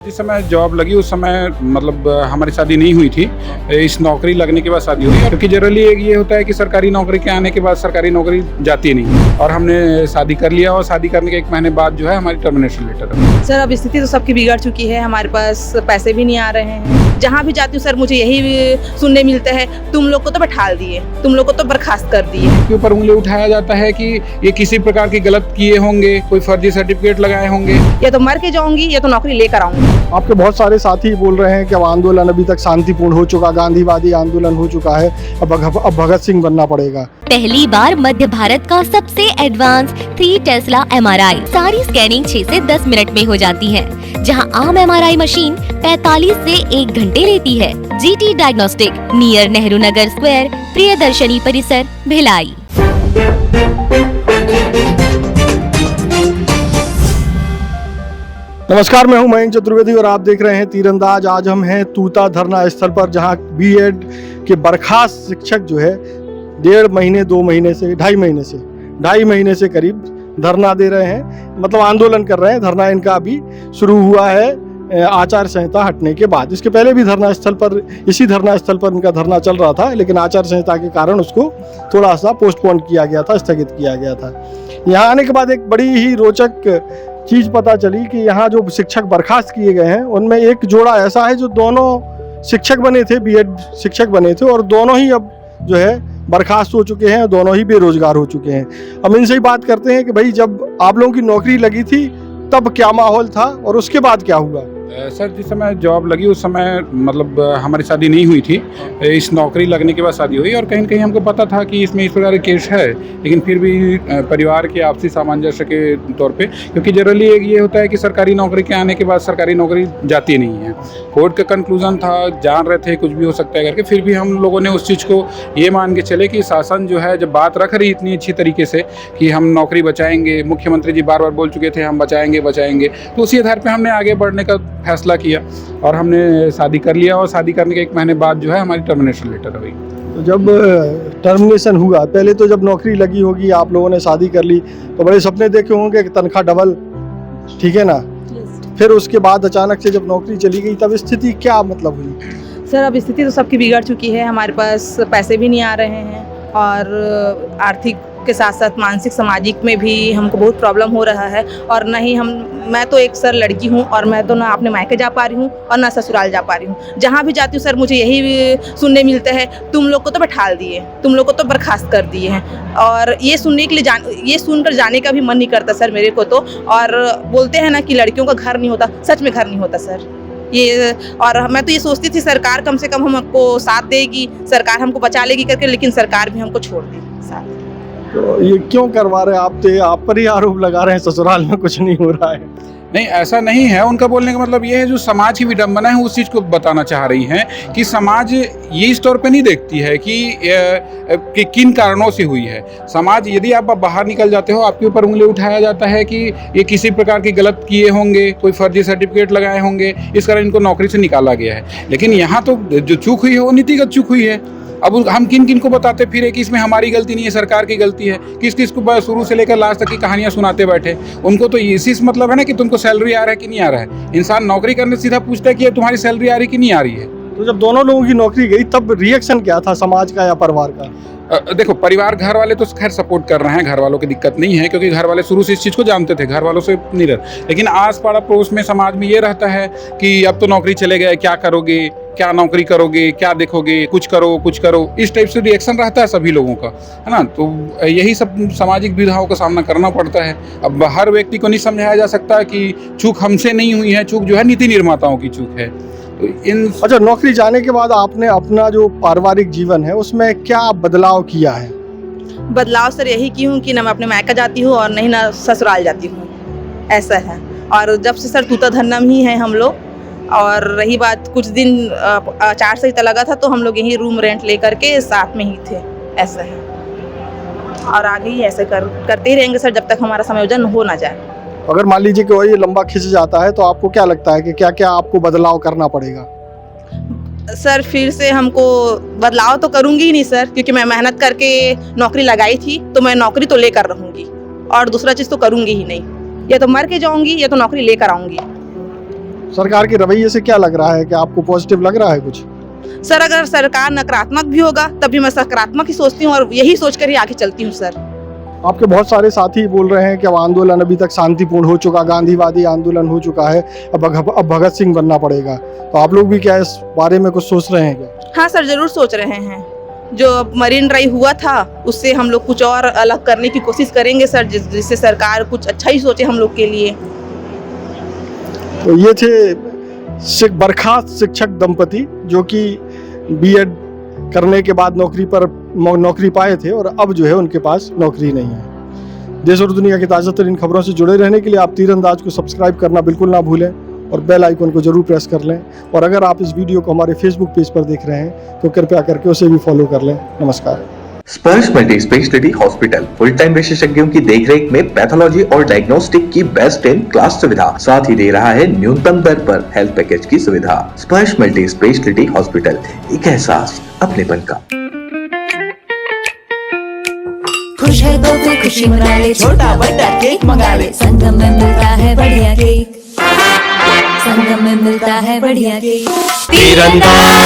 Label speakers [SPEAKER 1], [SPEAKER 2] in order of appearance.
[SPEAKER 1] जिस समय जॉब लगी उस समय मतलब हमारी शादी नहीं हुई थी। इस नौकरी लगने के बाद शादी हुई, क्योंकि जनरली ये होता है कि सरकारी नौकरी के आने के बाद सरकारी नौकरी जाती नहीं। और हमने शादी कर लिया और शादी करने के 1 महीने बाद जो है हमारी टर्मिनेशन लेटर है।
[SPEAKER 2] सर अब स्थिति तो सबकी बिगड़ चुकी है, हमारे पास पैसे भी नहीं आ रहे हैं। जहाँ भी जाती हूँ सर मुझे यही सुनने मिलता है, तुम लोग को तो बैठा दिए, तुम लोग को तो बर्खास्त कर दिए।
[SPEAKER 1] के ऊपर उंगली उठाया जाता है कि ये किसी प्रकार की गलत किए होंगे, कोई फर्जी सर्टिफिकेट लगाए होंगे।
[SPEAKER 2] या तो मर के जाऊंगी या तो नौकरी लेकर आऊंगी।
[SPEAKER 3] आपके बहुत सारे साथी बोल रहे हैं कि अब आंदोलन अभी तक शांतिपूर्ण हो चुका, गांधीवादी आंदोलन हो चुका है, अब भगत सिंह बनना पड़ेगा।
[SPEAKER 4] पहली बार मध्य भारत का सबसे एडवांस 3 टेस्ला MRI सारी स्कैनिंग 6 से 10 मिनट में हो जाती है, जहां आम MRI मशीन 45 से 1 घंटे लेती है। GT diagnostic, near Nehru Nagar square, Priyadarshini परिसर, भिलाई।
[SPEAKER 3] नमस्कार, मैं हूं मयंक चतुर्वेदी और आप देख रहे हैं तीरंदाज। आज हम हैं तूता धरना स्थल पर, जहां बीएड के बर्खास्त शिक्षक जो है 1.5 महीने 2 महीने से 2.5 महीने से करीब धरना दे रहे हैं, मतलब आंदोलन कर रहे हैं। धरना इनका अभी शुरू हुआ है आचार संहिता हटने के बाद। इसके पहले भी इसी धरना स्थल पर इनका धरना चल रहा था, लेकिन आचार संहिता के कारण उसको थोड़ा सा पोस्टपोन किया गया था, स्थगित किया गया था। यहाँ आने के बाद एक बड़ी ही रोचक चीज़ पता चली कि यहाँ जो शिक्षक बर्खास्त किए गए हैं उनमें एक जोड़ा ऐसा है जो दोनों शिक्षक बने थे, बीएड शिक्षक बने थे, और दोनों ही अब जो है बर्खास्त हो चुके हैं, दोनों ही बेरोजगार हो चुके हैं। हम इनसे ही बात करते हैं कि भाई जब आप लोगों की नौकरी लगी थी तब क्या माहौल था और उसके बाद क्या हुआ।
[SPEAKER 1] सर जिस समय जॉब लगी उस समय मतलब हमारी शादी नहीं हुई थी। इस नौकरी लगने के बाद शादी हुई, और कहीं न कहीं हमको पता था कि इसमें इस प्रकार के केस है, लेकिन फिर भी परिवार के आपसी सामंजस्य के तौर पे, क्योंकि जनरली ये होता है कि सरकारी नौकरी के आने के बाद सरकारी नौकरी जाती नहीं है। कोर्ट का कंक्लूजन था, जान रहे थे कुछ भी हो सकता है करके, फिर भी हम लोगों ने उस चीज़ को ये मान के चले कि शासन जो है जब बात रख रही इतनी अच्छी तरीके से कि हम नौकरी बचाएंगे, मुख्यमंत्री जी बार बार बोल चुके थे हम बचाएंगे, तो उसी आधार पर हमने आगे बढ़ने का फैसला किया और हमने शादी कर लिया। और शादी करने के 1 महीने बाद जो है हमारी टर्मिनेशन लेटर हुई।
[SPEAKER 3] तो जब टर्मिनेशन हुआ, पहले तो जब नौकरी लगी होगी, आप लोगों ने शादी कर ली तो बड़े सपने देखे होंगे कि तनख्वाह डबल, ठीक है ना। फिर उसके बाद अचानक से जब नौकरी चली गई तब स्थिति क्या मतलब हुई।
[SPEAKER 2] सर अब स्थिति तो सबकी बिगड़ चुकी है, हमारे पास पैसे भी नहीं आ रहे हैं और आर्थिक के साथ साथ मानसिक सामाजिक में भी हमको बहुत प्रॉब्लम हो रहा है। और न ही मैं तो एक सर लड़की हूँ और मैं तो ना अपने मायके जा पा रही हूँ और ना ससुराल जा पा रही हूँ। जहाँ भी जाती हूँ सर मुझे यही सुनने मिलता है, तुम लोग को तो बैठा दिए, तुम लोग को तो बर्खास्त कर दिए हैं। और ये सुनने के लिए ये सुनकर जाने का भी मन नहीं करता सर मेरे को तो। और बोलते हैं ना कि लड़कियों का घर नहीं होता, सच में घर नहीं होता सर ये। और मैं तो ये सोचती थी सरकार कम से कम हमको साथ देगी, सरकार हमको बचा लेगी करके, लेकिन सरकार भी हमको छोड़ दी साथ।
[SPEAKER 3] तो ये क्यों करवा रहे हैं आप पर ही आरोप लगा रहे हैं ससुराल में कुछ नहीं हो रहा है।
[SPEAKER 1] नहीं, ऐसा नहीं है। उनका बोलने का मतलब ये है जो समाज की विडंबना है उस चीज़ को बताना चाह रही हैं कि समाज ये इस तौर पे नहीं देखती है कि किन कारणों से हुई है। समाज यदि आप बाहर निकल जाते हो आपके ऊपर उंगली उठाया जाता है कि ये किसी प्रकार की गलत किए होंगे, कोई फर्जी सर्टिफिकेट लगाए होंगे, इस कारण इनको नौकरी से निकाला गया है। लेकिन यहाँ तो जो चूक हुई है वो नीतिगत चूक हुई है। अब हम किन किन को बताते फिरे कि इसमें हमारी गलती नहीं है, सरकार की गलती है। किस किस को शुरू से लेकर लास्ट तक की कहानियां सुनाते बैठे। उनको तो इसी से मतलब है ना कि तुमको सैलरी आ रहा है कि नहीं आ रहा है। इंसान नौकरी करने से सीधा पूछता है कि तुम्हारी सैलरी आ रही कि नहीं आ रही है।
[SPEAKER 3] तो जब दोनों लोगों की नौकरी गई तब रिएक्शन क्या था समाज का या परिवार का।
[SPEAKER 1] देखो, परिवार घर वाले तो खैर सपोर्ट कर रहे हैं, घर वालों की दिक्कत नहीं है, क्योंकि घर वाले शुरू से इस चीज़ को जानते थे, घर वालों से नहीं रहते। लेकिन आस पाड़ा पड़ोस में समाज में ये रहता है कि अब तो नौकरी चले गए, क्या करोगे, क्या नौकरी करोगे, क्या देखोगे, कुछ करो, इस टाइप से रिएक्शन रहता है सभी लोगों का, है ना। तो यही सब सामाजिक विधाओं का सामना करना पड़ता है। अब हर व्यक्ति को नहीं समझाया जा सकता कि चूक हमसे नहीं हुई है, चूक जो है नीति निर्माताओं की चूक है। तो
[SPEAKER 3] अच्छा, नौकरी जाने के बाद आपने अपना जो पारिवारिक जीवन है उसमें क्या बदलाव किया है।
[SPEAKER 2] बदलाव सर यही की हूँ कि ना मैं अपने मायका जाती हूँ और नहीं ना ससुराल जाती हूँ, ऐसा है। और जब से सर तूता धरना ही है हम लोग। और रही बात कुछ दिन आचार संहिता लगा था तो हम लोग यही रूम रेंट लेकर के साथ में ही थे, ऐसा है। और आगे ही ऐसे करते ही रहेंगे सर जब तक हमारा समायोजन हो ना जाए।
[SPEAKER 3] अगर मान लीजिए कि ये लंबा खिंच जाता है तो आपको क्या लगता है कि क्या क्या आपको बदलाव करना पड़ेगा।
[SPEAKER 2] सर फिर से हमको बदलाव तो करूंगी ही नहीं सर, क्योंकि मैं मेहनत करके नौकरी लगाई थी तो मैं नौकरी तो लेकर रहूंगी और दूसरा चीज़ तो करूंगी ही नहीं। या तो मर के जाऊंगी या तो नौकरी लेकर आऊंगी।
[SPEAKER 3] सरकार के रवैये से क्या लग रहा है कि आपको पॉजिटिव लग रहा है कुछ?
[SPEAKER 2] सर अगर सरकार नकारात्मक भी होगा तभी मैं सकारात्मक ही सोचती हूँ और यही सोचकर ही आगे चलती हूँ सर।
[SPEAKER 3] आपके बहुत सारे साथी बोल रहे हैं कि अब आंदोलन अभी तक शांतिपूर्ण हो चुका, गांधीवादी आंदोलन हो चुका है, अब भगत सिंह बनना पड़ेगा। तो आप लोग भी क्या इस बारे में कुछ सोच रहे हैं क्या?
[SPEAKER 2] हाँ सर, जरूर सोच रहे हैं। जो मरीन ड्राइव हुआ था उससे हम लोग कुछ और अलग करने की कोशिश करेंगे सर, जिससे सरकार कुछ अच्छा ही सोचे हम लोग के लिए।
[SPEAKER 3] तो ये थे बर्खास्त शिक्षक दंपति जो कि बीएड करने के बाद नौकरी पाए थे और अब जो है उनके पास नौकरी नहीं है। देश और दुनिया की ताज़ा तरीन खबरों से जुड़े रहने के लिए आप तीरंदाज को सब्सक्राइब करना बिल्कुल ना भूलें और बेल आइकन को जरूर प्रेस कर लें। और अगर आप इस वीडियो को हमारे फेसबुक पेज पर देख रहे हैं तो कृपया करके उसे भी फॉलो कर लें। नमस्कार।
[SPEAKER 5] स्पर्श multi speciality hospital full time विशेषज्ञों की देखरेख में पैथोलॉजी और डायग्नोस्टिक की बेस्ट इन क्लास सुविधा, साथ ही दे रहा है न्यूनतम दर पर हेल्थ पैकेज की सुविधा। स्पर्श मल्टी स्पेशलिटी हॉस्पिटल, एक एहसास अपनेपन का।
[SPEAKER 6] खुश है तो फिर खुशी मना ले, छोटा बड़ा केक मंगा ले, संगम में मिलता है बढ़िया केक, संगम में मिलता है बढ़िया केक। तीरंदाज।